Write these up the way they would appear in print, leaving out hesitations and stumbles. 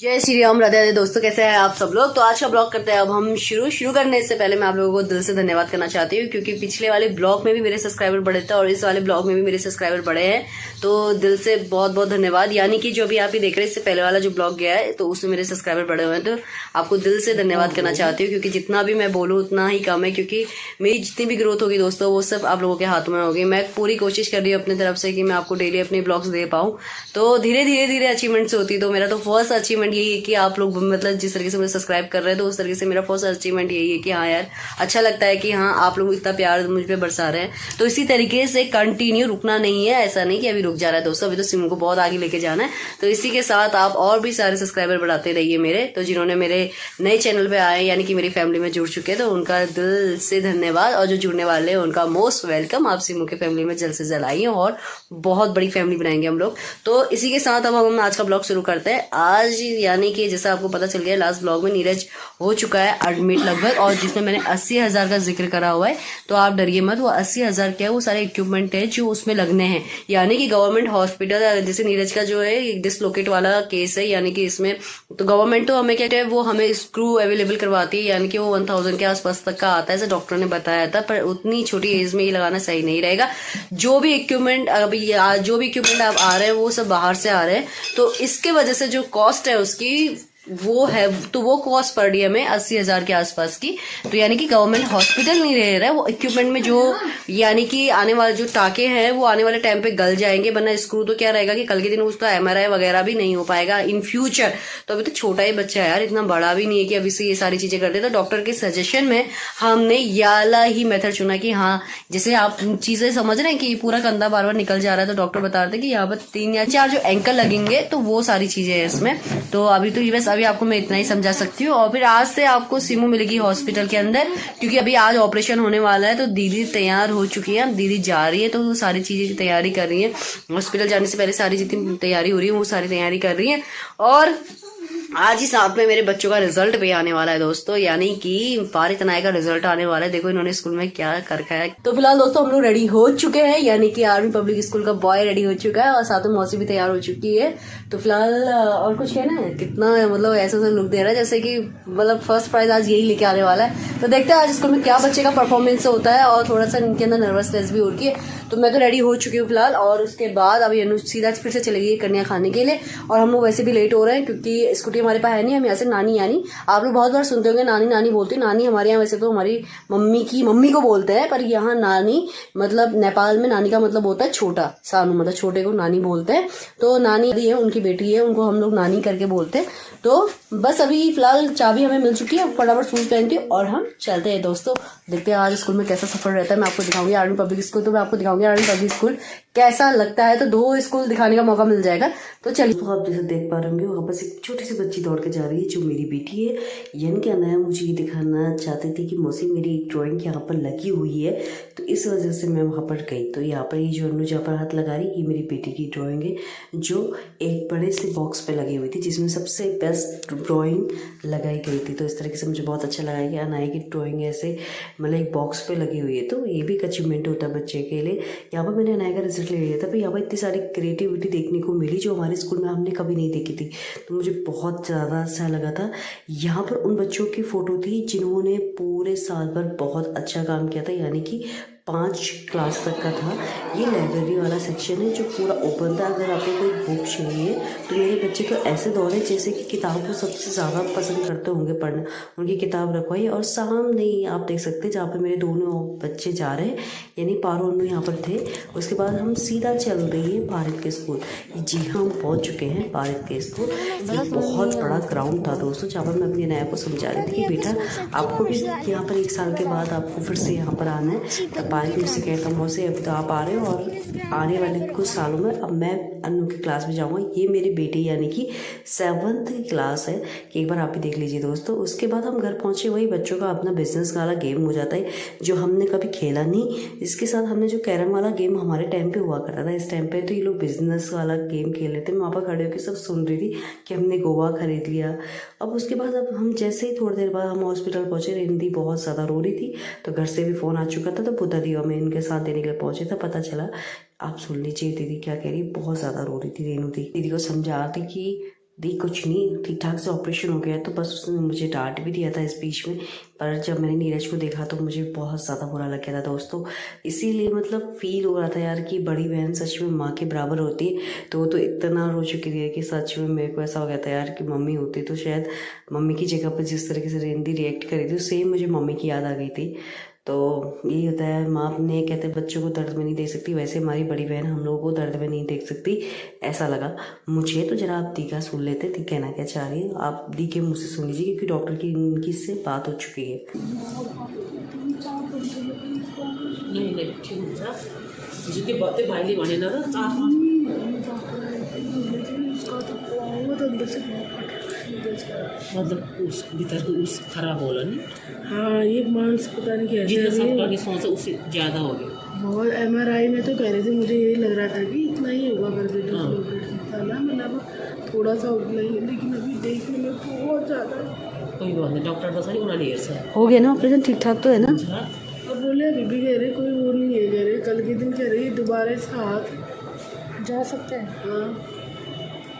जय श्री राम, राधे राधे दोस्तों, कैसे हैं आप सब लोग। तो आज का ब्लॉग करते हैं अब हम शुरू करने से पहले मैं आप लोगों को दिल से धन्यवाद करना चाहती हूँ, क्योंकि पिछले वाले ब्लॉग में भी मेरे सब्सक्राइबर बढ़े थे और इस वाले ब्लॉग में भी मेरे सब्सक्राइबर बढ़े हैं। तो दिल से बहुत बहुत धन्यवाद। यानी कि जो अभी आप ये देख रहे हैं, इससे पहले वाला जो ब्लॉग गया है तो उसमें मेरे सब्सक्राइबर बढ़े हुए हैं। तो आपको दिल से धन्यवाद करना चाहती हूँ, क्योंकि जितना भी मैं बोलूँ उतना ही कम है, क्योंकि मेरी जितनी भी ग्रोथ होगी दोस्तों वो सब आप लोगों के हाथों में होगी। मैं पूरी कोशिश कर रही हूँ अपनी तरफ से कि मैं आपको डेली अपने ब्लॉग्स दे पाऊँ। तो धीरे धीरे अचीवमेंट्स होती। तो मेरा तो फर्स्ट अचीवमेंट यही है कि आप लोग मतलब जिस तरीके से मुझे सब्सक्राइब कर रहे हैं, तो उस तरीके से मेरा फर्स्ट अचीवमेंट यही है कि हाँ यार, अच्छा लगता है कि हाँ आप लोग इतना प्यार मुझ पे बरसा रहे हैं। तो इसी तरीके से कंटिन्यू, रुकना नहीं है। ऐसा नहीं कि अभी रुक जा रहा है दोस्तों, अभी तो सिम को बहुत आगे लेके जाना है। तो इसी के साथ आप और भी सारे सब्सक्राइबर बढ़ाते रहिए मेरे। तो जिन्होंने मेरे नए चैनल पे आए, यानी कि मेरी फैमिली में जुड़ चुके हैं, तो उनका दिल से धन्यवाद। और जो जुड़ने वाले हैं उनका मोस्ट वेलकम। आप सिमू के फैमिली में जल्द से जल्द आइए और बहुत बड़ी फैमिली बनाएंगे हम लोग। तो इसी के साथ अब हम आज का ब्लॉग शुरू करते हैं। आज यानी कि जैसा आपको पता चल गया, लास्ट ब्लॉग में नीरज हो चुका है एडमिट लगभग, और जिसमें मैंने 80,000 का जिक्र करा हुआ है। तो आप डरिए मत, वो 80,000 क्या है, वो सारे इक्विपमेंट है जो उसमें लगने हैं। यानी कि गवर्नमेंट हॉस्पिटल, जैसे नीरज का जो है डिसलोकेट वाला केस है, यानी कि इसमें तो गवर्नमेंट तो हमें क्या है, वो हमें स्क्रू अवेलेबल करवाती है। यानी कि वो 1000 के आसपास तक का आता है, ऐसे डॉक्टर ने बताया था। पर उतनी छोटी एज में ये लगाना सही नहीं रहेगा। जो भी इक्विपमेंट अभी आप आ रहे हैं वो सब बाहर से आ रहे हैं। तो इसके वजह से जो कॉस्ट है उसकी वो है, तो वो कॉस्ट पड़ रही है हमें 80,000 के आसपास की। तो यानी कि गवर्नमेंट हॉस्पिटल नहीं रह रहा है, वो इक्विपमेंट में जो यानी कि आने वाले जो टाके हैं वो आने वाले टाइम पे गल जाएंगे। वरना स्क्रू तो क्या रहेगा कि कल के दिन उसका MRI वगैरह भी नहीं हो पाएगा इन फ्यूचर। तो अभी तो छोटा ही बच्चा है यार, इतना बड़ा भी नहीं है कि अभी से ये सारी चीजें करते। तो डॉक्टर के सजेशन में हमने याला ही मेथड चुना कि हाँ, जैसे आप चीजें समझ रहे हैं कि पूरा कंधा बार बार निकल जा रहा है, तो डॉक्टर बता रहे थे कि यहाँ पर 3 या 4 जो एंकल लगेंगे, तो वो सारी चीजें हैं इसमें। तो अभी तो बस अभी आपको मैं इतना ही समझा सकती हूँ। और फिर आज से आपको सिमू मिलेगी हॉस्पिटल के अंदर, क्योंकि अभी आज ऑपरेशन होने वाला है। तो दीदी तैयार हो चुकी है, दीदी जा रही है, तो वो सारी चीजें की तैयारी कर रही है। हॉस्पिटल जाने से पहले सारी जितनी तैयारी हो रही है वो सारी तैयारी कर रही है। और आज ही साथ में मेरे बच्चों का रिजल्ट भी आने वाला है दोस्तों, यानी कि पारित नाय का रिजल्ट आने वाला है। देखो इन्होंने स्कूल में क्या कर रखा है। तो फिलहाल दोस्तों हम लोग रेडी हो चुके हैं, यानी कि आर्मी पब्लिक स्कूल का बॉय रेडी हो चुका है और साथ में मौसी भी तैयार हो चुकी है। तो फिलहाल और कुछ कहना है, कितना मतलब ऐसा लुक दे रहा है जैसे कि मतलब फर्स्ट प्राइज आज यही लेके आने वाला है। तो देखते हैं आज स्कूल में क्या बच्चे का परफॉर्मेंस होता है, और थोड़ा सा इनके अंदर नर्वसनेस भी हो रही है। तो मैं तो रेडी हो चुकी हूँ फिलहाल। और उसके बाद अभी अनु सीधा फिर से चली गई कन्या खाने के लिए, और हम लोग वैसे भी लेट हो रहे हैं क्योंकि स्कूटी हमारे पास है नहीं। हम यहाँ से नानी, यानी आप लोग बहुत बार सुनते होंगे नानी नानी बोलते हैं। नानी हमारे यहाँ वैसे तो हमारी मम्मी की मम्मी को बोलते हैं, पर यहाँ नानी मतलब नेपाल में नानी का मतलब होता है छोटा, सानू मतलब छोटे को नानी बोलते हैं। तो नानी है, उनकी बेटी है, उनको हम लोग नानी करके बोलते हैं। तो बस अभी फिलहाल चाबी हमें मिल चुकी है, फटाफट शूज पहनती हूँ और हम चलते हैं दोस्तों। देखते हैं आज स्कूल में कैसा सफर रहता है, मैं आपको दिखाऊंगी। आर्मी पब्लिक स्कूल तो मैं आपको दिखाऊंगी आर्मी पब्लिक स्कूल कैसा लगता है। तो 2 स्कूल दिखाने का मौका मिल जाएगा। तो चलिए, तो आप जैसे देख पा रहे होंगे वहाँ पर एक छोटी सी बच्ची दौड़ के जा रही है, जो मेरी बेटी है। यन क्या नया मुझे ये दिखाना चाहती थी कि मौसी मेरी एक ड्राइंग यहाँ पर लगी हुई है, तो इस वजह से मैं वहाँ पर गई। तो यहाँ पर ये जो अनु जहाँ पर हाथ लगा रही, ये मेरी बेटी की ड्राइंग है, जो एक बड़े से बॉक्स पे लगी हुई थी, जिसमें सबसे बेस्ट ड्राइंग लगाई गई थी। तो इस तरीके से मुझे बहुत अच्छा लगा कि अनाया की ड्राइंग ऐसे मतलब एक बॉक्स पे लगी हुई है। तो ये भी एक अचीवमेंट होता है बच्चे के लिए। यहाँ पर मैंने अनाया का रिजल्ट ले लिया था, पर यहाँ पर इतनी सारी क्रिएटिविटी देखने को मिली जो हमारे स्कूल में हमने कभी नहीं देखी थी। तो मुझे बहुत ज़्यादा अच्छा लगा था। यहाँ पर उन बच्चों की फ़ोटो थी जिन्होंने पूरे साल भर बहुत अच्छा काम किया था, यानी कि 5 क्लास तक का था। ये लाइब्रेरी वाला सेक्शन है जो पूरा ओपन था। अगर आपको कोई बुक चाहिए तो मेरे बच्चे तो ऐसे दौड़े जैसे कि किताब को सबसे ज़्यादा पसंद करते होंगे पढ़ना, उनकी किताब रखवाई। और सामने आप देख सकते हैं जहाँ पर मेरे दोनों बच्चे जा रहे हैं, यानी पारो उन्नू यहाँ पर थे। उसके बाद हम सीधा चल रही है पारित के स्कूल। जी हाँ, हम पहुँच चुके हैं पारित के स्कूल। ये बहुत बड़ा ग्राउंड था दोस्तों, जहाँ पर मैं अपनी नया को समझा रही थी कि बेटा आपको भी यहाँ पर 1 साल के बाद आपको फिर से यहाँ पर आना है। पारित मुझसे कहता मौसी अभी तो आप आ रहे हो, और आने वाले कुछ सालों में अब मैं अनु की क्लास में जाऊँगा। ये मेरी बेटी यानी कि 7th की क्लास है, कि एक बार आप भी देख लीजिए दोस्तों। उसके बाद हम घर पहुँचे, वही बच्चों का अपना बिजनेस वाला गेम हो जाता है जो हमने कभी खेला नहीं। इसके साथ हमने जो कैरम वाला गेम हमारे टाइम पे हुआ करता था, इस टाइम पे तो ये लोग बिजनेस वाला गेम खेल रहे थे। मैं वहाँ पर खड़े होकर सब सुन रही थी कि हमने गोवा खरीद लिया। अब उसके बाद अब हम जैसे ही थोड़ी देर बाद हम हॉस्पिटल पहुँचे, रिंदी बहुत ज़्यादा रो रही थी, तो घर से भी फ़ोन आ चुका था। तो बुद्धा दीवा में इनके साथ देने के लिए पहुँचे था। पता चला, आप सुन लीजिए दीदी क्या कह रही है, बहुत ज़्यादा रो रही थी रेनू। दीदी को समझा रही कि दी कुछ नहीं, ठीक ठाक से ऑपरेशन हो गया। तो बस उसने मुझे डांट भी दिया था इस बीच में, पर जब मैंने नीरज को देखा तो मुझे बहुत ज़्यादा बुरा लग गया था दोस्तों। इसीलिए मतलब फील हो रहा था यार कि बड़ी बहन सच में माँ के बराबर होती है। तो वो तो इतना रो चुकी थी कि सच में मेरे को ऐसा हो गया था यार कि मम्मी होती तो शायद मम्मी की जगह पर जिस तरीके से रेंदी रिएक्ट करी थी सेम मुझे मम्मी की याद आ गई थी। तो यही होता है, माँ अपने कहते बच्चों को दर्द में नहीं देख सकती, वैसे हमारी बड़ी बहन हम लोगों को दर्द में नहीं देख सकती, ऐसा लगा मुझे। तो जरा आप दी का सुन लेते, दी कहना क्या चाह रही है, आप दी के मुँह से सुन लीजिए क्योंकि डॉक्टर की इनकी से बात हो चुकी है। नहीं ठीक हुन्छ जितनी बातें भाइले भनेन र मतलब उस भीतर को उस खराब होला नहीं। हाँ ये मांस पता नहीं कैसे जितना सबका की सोचा उससे ज़्यादा हो गया। बहुत MRI में तो कह रहे थे, मुझे यही लग रहा था कि इतना ही होगा करके था ना, मतलब थोड़ा सा उतना ही, लेकिन अभी देखने में बहुत ज़्यादा। कोई बात नहीं, डॉक्टर तो सही उन्होंने हेर्छ। हो गया ना ऑपरेशन, ठीक ठाक तो है ना? अब बोले अभी भी कह रहे कोई वो नहीं है, कह रहे कल के दिन कह रहे दोबारा इसका हाथ जा सकते हैं। हाँ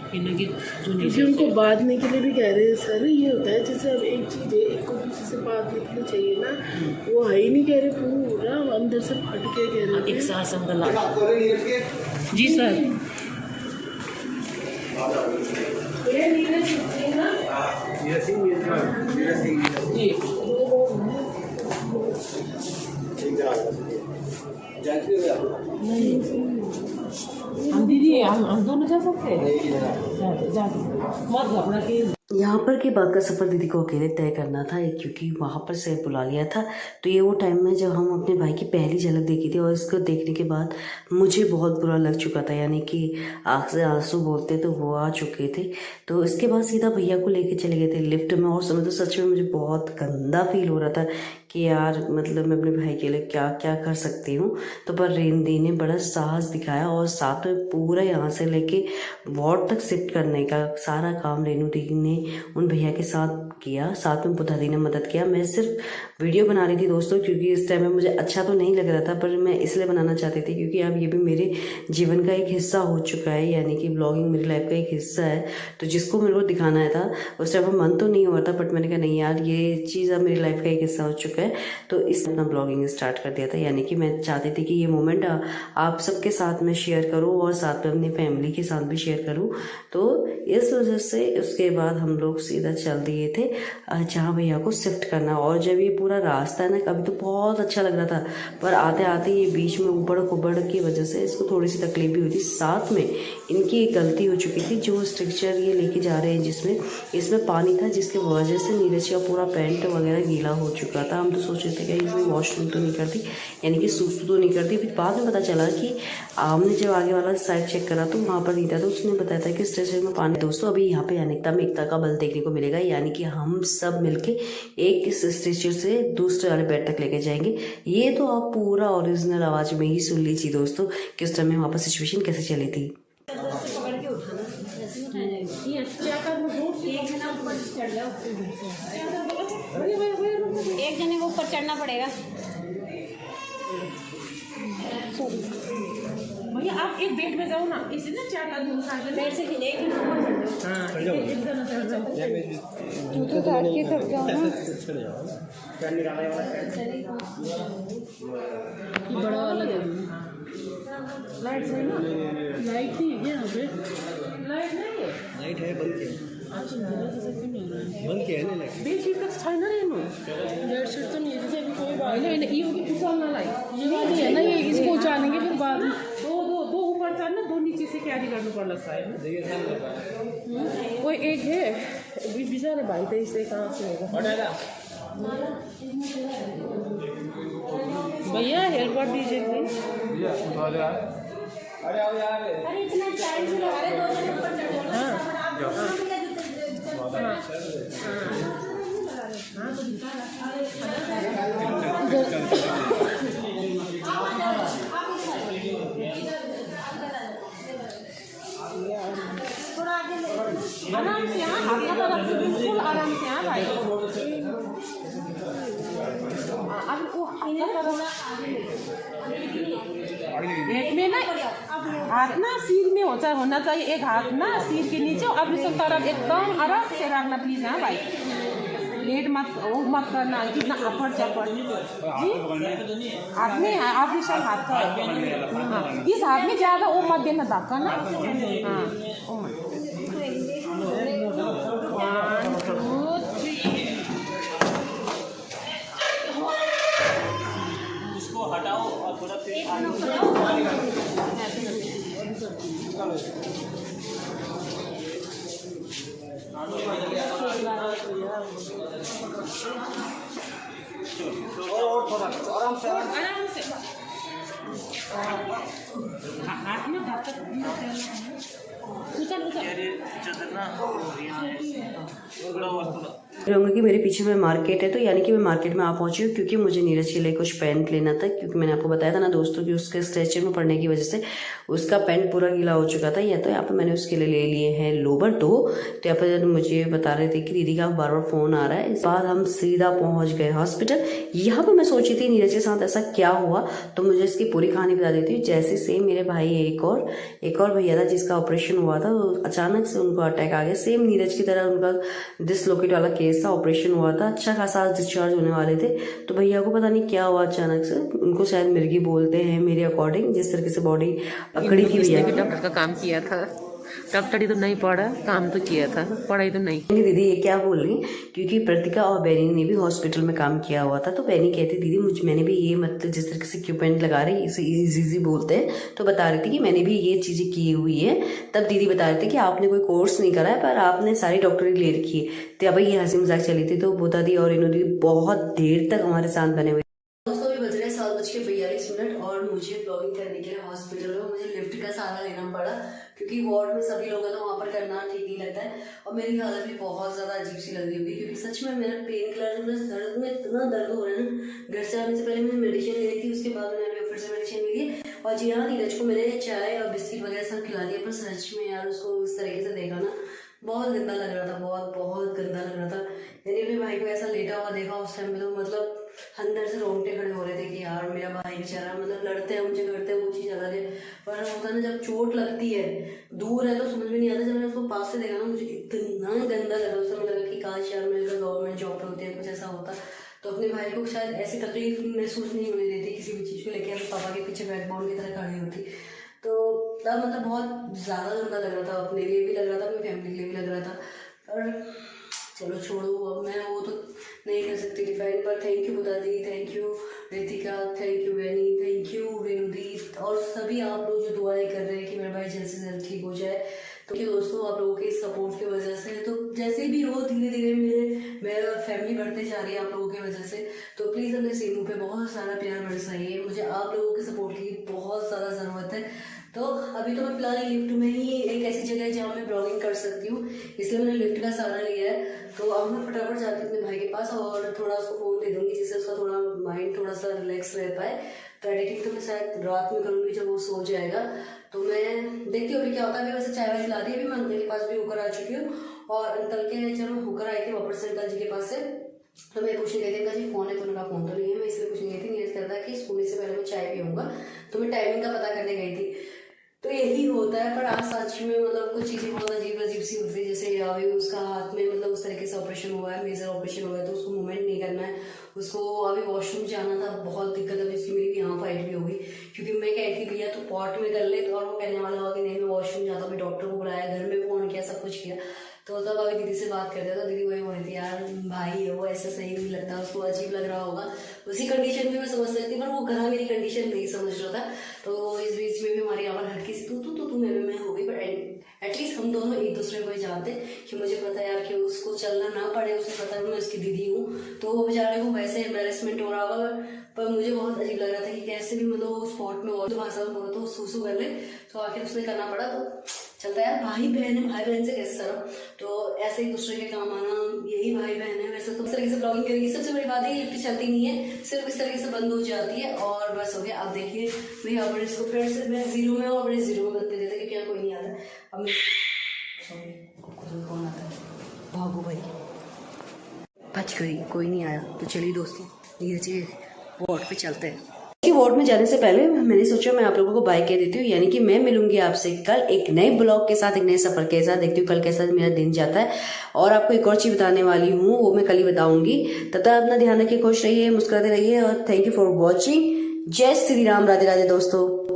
क्योंकि उनको बांधने के लिए भी कह रहे हैं सर, ये होता है जैसे अब एक चीज़ है, एक को किसी से बांधने के लिए चाहिए ना, वो है ही नहीं कह रहे, पूरा अंदर से फट के कह रहे एक सांस अंदर जी सर। हम दीदी हम दोनों जा सकते हैं, जा मत घबरा के। यहाँ पर के बाद का सफ़र दीदी को अकेले तय करना था क्योंकि वहाँ पर से बुला लिया था। तो ये वो टाइम है जब हम अपने भाई की पहली झलक देखी थी और इसको देखने के बाद मुझे बहुत बुरा लग चुका था, यानी कि आँख से आंसू बोलते तो वो आ चुके थे। तो इसके बाद सीधा भैया को लेके चले गए थे लिफ्ट में, और समय तो सच में मुझे बहुत गंदा फील हो रहा था कि यार मतलब मैं अपने भाई के लिए क्या क्या कर सकती हूँ। तो पर रेंदी ने बड़ा साहस दिखाया और साथ में पूरा यहाँ से लेके वार्ड तक शिफ्ट करने का सारा काम रेनू दी ने उन भैया के साथ किया, साथ में बुधा दी ने मदद किया। मैं सिर्फ वीडियो बना रही थी दोस्तों क्योंकि इस टाइम में मुझे अच्छा तो नहीं लग रहा था, पर मैं इसलिए बनाना चाहती थी क्योंकि अब ये भी मेरे जीवन का एक हिस्सा हो चुका है, यानी कि ब्लॉगिंग मेरी लाइफ का एक हिस्सा है। तो जिसको मेरे को दिखाना था उस टाइम में मन तो नहीं हुआ था, बट मैंने कहा नहीं यार ये चीज़ अब मेरी लाइफ का एक हिस्सा हो चुका है, तो इस अपना ब्लॉगिंग स्टार्ट कर दिया था। यानी कि मैं चाहती थी कि ये मोमेंट आप सबके साथ में शेयर करूँ और साथ में अपनी फैमिली के साथ भी शेयर करूँ। तो इस वजह से उसके बाद हम लोग सीधा चल दिए थे जहाँ भैया को शिफ्ट करना। और जब ये पूरा रास्ता है ना, कभी तो बहुत अच्छा लग रहा था, पर आते आते ये बीच में उबड़ खुबड़ की वजह से इसको थोड़ी सी तकलीफ भी हुई थी। साथ में इनकी एक गलती हो चुकी थी, जो स्ट्रक्चर ये लेके जा रहे हैं जिसमें इसमें पानी था, जिसकी वजह से नीरज का पूरा पैंट वगैरह गीला हो चुका था। हम तो सोच रहे थे कि इसमें वॉशरूम तो नहीं करती, यानी कि सूसू तो नहीं करती। फिर बाद में पता चला कि हमने जब आगे वाला साइड चेक करा तो वहाँ पर नहीं था, तो उसने बताया था कि स्ट्रेचर में पानी। दोस्तों अभी यहाँ पे अनेकता में एकता का बल देखने को मिलेगा, यानी कि हम सब मिलके एक इस स्ट्रेचर से दूसरे वाले बेड तक लेके जाएंगे। ये तो आप पूरा ओरिजिनल आवाज में ही सुन लीजिए दोस्तों कि उस टाइम में वहाँ पर सिचुएशन कैसे चली थी। एक जने को ऊपर चढ़ना पड़ेगा। भैया आप एक बेड में जाओ ना, इसे ना 4 आदमी उठा के बेड से एक चढ़ जाओ। तू तो आके थक जाओ ना। बड़ा वाला दे दो। लाइट है ना? लाइट नहीं है यहाँ पे? लाइट नहीं है। लाइट है, बंद किया बंद किया है ना। बेडशीट का छैन हेर्नु, बेडशीट तो नहीं है, जैसे अभी कोई बात होइन यो उचाल्नलाई ये बात नहीं है ना, ये इसको उचालेंगे फिर बाद में। दो ऊपर चढ़ना, 2 नीचे से कैरी करना पड़ता है। कोई एक है बेचारे भाई तो इससे कहाँ से होगा। भैया हेल्प कर दीजिए प्लीज। अरे इतना चार्ज लगा रहे, 2 जने ऊपर चढ़ जाओ। हाँ आराम से, यहाँ हाथ का रखो, बिल्कुल आराम से। हाँ भाई अब वो पेट में ना हाथ ना सिर में होना चाहिए, एक हाथ ना सिर के नीचे और दूसरी तरफ एकदम आराम से रखना प्लीज। हाँ भाई, लेट मत करना, कितना अफड़ चपड़ जी। हाथ में ऑपरेशन हाथ का है। हाँ, इस हाथ में ज्यादा वो मत देना धक्का ना। हाँ, ओ मत। 1 2 3 उसको हटाओ और थोड़ा फिर और थोड़ा आराम से हाथ में धक्का रहूँगी कि मेरे पीछे में मार्केट है, तो यानी कि मैं मार्केट में आ पहुंची हूँ क्योंकि मुझे नीरज के लिए कुछ पैंट लेना था। क्योंकि मैंने आपको बताया था ना दोस्तों कि उसके स्ट्रेचर में पड़ने की वजह से उसका पैंट पूरा गीला हो चुका था। या तो यहाँ पे मैंने उसके लिए ले लिए हैं लोबर 2। तो यहाँ पर मुझे बता रहे थे कि दीदी का बार बार फ़ोन आ रहा है। इस बाद हम सीधा पहुँच गए हॉस्पिटल। यहाँ पर मैं सोची थी नीरज के साथ ऐसा क्या हुआ, तो मुझे इसकी पूरी कहानी बता देती हूँ। जैसे सेम मेरे भाई एक और भैया था जिसका ऑपरेशन हुआ था, तो अचानक से उनको अटैक आ गया। सेम नीरज की तरह उनका डिसलोकेट वाला केस था, ऑपरेशन हुआ था, अच्छा खासा डिस्चार्ज होने वाले थे। तो भैया को पता नहीं क्या हुआ अचानक से, उनको शायद मिर्गी बोलते हैं मेरे अकॉर्डिंग, जिस तरीके से बॉडी पकड़ी थी भैया की। डॉक्टर का काम किया था, डॉक्टरी तो नहीं पढ़ा, काम तो किया था, पढ़ाई तो नहीं। दीदी ये क्या बोल रही, क्योंकि प्रतिका और बैनी ने भी हॉस्पिटल में काम किया हुआ था। तो बैनी कहती दीदी मैंने भी ये मतलब जिस तरीके से इक्विपमेंट लगा रही इसे इजी बोलते हैं, तो बता रही थी कि मैंने भी ये चीज़ें की हुई है। तब दीदी बता रहे थे कि आपने कोई कोर्स नहीं करा है पर आपने सारी डॉक्टरी ले रखी है। तो अब ये हंसी मजाक चली थी। तो बोता दी और इन्होंने बहुत देर तक हमारे साथ बने हुए। दोस्तों अभी बज रहे 7:42 और मुझे ब्लॉगिंग करने के लिए हॉस्पिटल में मुझे लिफ्ट का सहारा लेना पड़ा, क्योंकि वार्ड में सभी लोग हैं तो वहाँ पर करना ठीक नहीं लगता है। और मेरी हालत भी बहुत ज़्यादा अजीब सी लग रही होगी, क्योंकि सच में मेरा पेन किलर दर्द में इतना दर्द हो रहा है ना। घर से आने से पहले मैंने मेडिसिन ले ली थी, उसके बाद मैंने फिर से मेडिसिन ले ली। और जी हाँ, नीरज को मैंने चाय और बिस्किट वगैरह सब खिला दिया, पर सच में यार उसको इस तरीके से देखा ना बहुत गंदा लग रहा था, बहुत गंदा लग रहा था। मैंने अपने भाई को ऐसा लेटा हुआ देखा उस टाइम पे, तो मतलब अंदर से रोंगटे खड़े हो रहे थे कि यार मेरा भाई बेचारा, मतलब लड़ते हैं मुझे करते हैं वो चीज़ अलग है, पर होता है ना जब चोट लगती है दूर है तो समझ में नहीं आता। जब मैंने उसको पास से देखा ना मुझे इतना गंदा लगा, उस समय लगा कि काश यार मेरे गवर्नमेंट जॉब पे होती है, कुछ ऐसा होता तो अपने भाई को शायद ऐसी तकलीफ महसूस नहीं होने देती किसी भी चीज़ को लेकर, अपने पापा के पीछे बैकबोन की तरह खड़ी होती। तो तब मतलब बहुत ज़्यादा गंदा लग रहा था, अपने लिए भी लग रहा था, अपनी फैमिली के लिए भी लग रहा था। और चलो छोड़ो, अब मैं वो तो नहीं कर सकती डिफाइन, पर थैंक यू बुदा दी, thank you Ritika, thank you वैनी, थैंक यू वेनुदी और सभी आप लोग जो दुआएं कर रहे हैं कि मेरा भाई जल्द से जल्द ठीक हो जाए। तो कि दोस्तों आप लोगों के सपोर्ट की वजह से, तो जैसे भी हो धीरे धीरे मेरा फैमिली बढ़ते जा रही है आप लोगों की वजह से। तो प्लीज़ अपने सीनू पे बहुत सारा प्यार बरसाइए, मुझे आप लोगों के सपोर्ट की बहुत ज़्यादा ज़रूरत है। तो अभी तो मैं फिलहाल लिफ्ट में ही एक ऐसी जगह है जहाँ मैं ब्लॉगिंग कर सकती हूँ, इसलिए मैंने लिफ्ट का सहारा लिया है। तो अब मैं फटाफट जाती हूँ अपने भाई के पास और थोड़ा उसको फ़ोन दे दूँगी, जिससे उसका थोड़ा माइंड थोड़ा सा रिलैक्स रह पाए। तो एडिटिंग तो मैं शायद रात में करूँगी जब वो सो जाएगा। तो मैं देखती हूँ अभी क्या होता है। अभी वैसे चाय वाय पिला दी, अभी मैं अंकल के पास भी होकर आ चुकी हूँ और अंकल के जब मैं होकर आई थी वापस से अंकल जी के पास से, तो मैं पूछने गई थी अंकल जी फ़ोन है, तो उनका फ़ोन तो नहीं है। मैं इसलिए पूछने गई थी, नीरज करता कि सोने से पहले मैं चाय पीऊँगा, तो मैं टाइमिंग का पता करने गई थी। तो यही होता है, पर आज सच में मतलब कुछ चीज़ें बहुत अजीब सी होती है। जैसे अभी उसका हाथ में मतलब उस तरीके से ऑपरेशन हुआ है, मेजर ऑपरेशन हुआ है, तो उसको मूवमेंट नहीं करना है, उसको अभी वॉशरूम जाना था, बहुत दिक्कत है। इसकी मेरी भी यहाँ फाइट भी होगी, क्योंकि मैं कहती थी भैया तो पॉट में कर ले, तो और वो कहने वाला होगा कि नहीं मैं वॉशरूम जाता हूँ। डॉक्टर को बुलाया, घर में फ़ोन किया, सब कुछ किया। तो तब अभी दीदी से बात करते तो दीदी वही बोली थी यार भाई है वो, ऐसा सही नहीं लगता, उसको अजीब लग रहा होगा। उसी कंडीशन में मैं समझ सकती, पर वो घर मेरी कंडीशन नहीं समझ रहा था। तो इस बीच में भी हमारी आवाज़ हटकी सी तू मैं हो गई। पर एटलीस्ट हम दोनों एक दूसरे को ही जानते कि मुझे पता है यार कि उसको चलना ना पड़े, उसे पता है मैं उसकी दीदी हूँ। तो वो बेचारे को वैसे एम्बेरसमेंट हो रहा होगा, पर मुझे बहुत अजीब लग रहा था कि कैसे भी मतलब वो स्पॉट में और भाषा में बोला तो सूसू कर ले, तो आखिर उसने करना पड़ा। तो चलता है यार, भाई बहन है, भाई बहन से कैसे शर्म, तो ऐसे ही दूसरे के काम आना, यही भाई बहन है। वैसे तो इस तरीके से ब्लॉगिंग करेगी, सबसे बड़ी बात है कि लिफ्ट चलती नहीं है, सिर्फ इस तरीके से बंद हो जाती है और बस हो गया। अब देखिए मैं अपने इसको फिर से मैं जीरो में हूँ, अपने जीरो में करते देते क्योंकि कोई नहीं आता। अब मैं कौन आता है, भागो भाई, बच गई, कोई नहीं आया। तो चलिए दोस्तों धीरे धीरे वार्ड पे चलते हैं। वोट में जाने से पहले मैंने सोचा मैं आप लोगों को बाय कह देती हूँ, यानी कि मैं मिलूंगी आपसे कल एक नए ब्लॉग के साथ, एक नए सफर के साथ। देखती हूँ कल कैसा मेरा दिन जाता है। और आपको एक और चीज बताने वाली हूँ, वो मैं कल ही बताऊंगी। तब तक अपना ध्यान रखिए, खुश रहिए, मुस्कुराते रहिए और थैंक यू फॉर वॉचिंग। जय श्री राम, राधे राधे दोस्तों।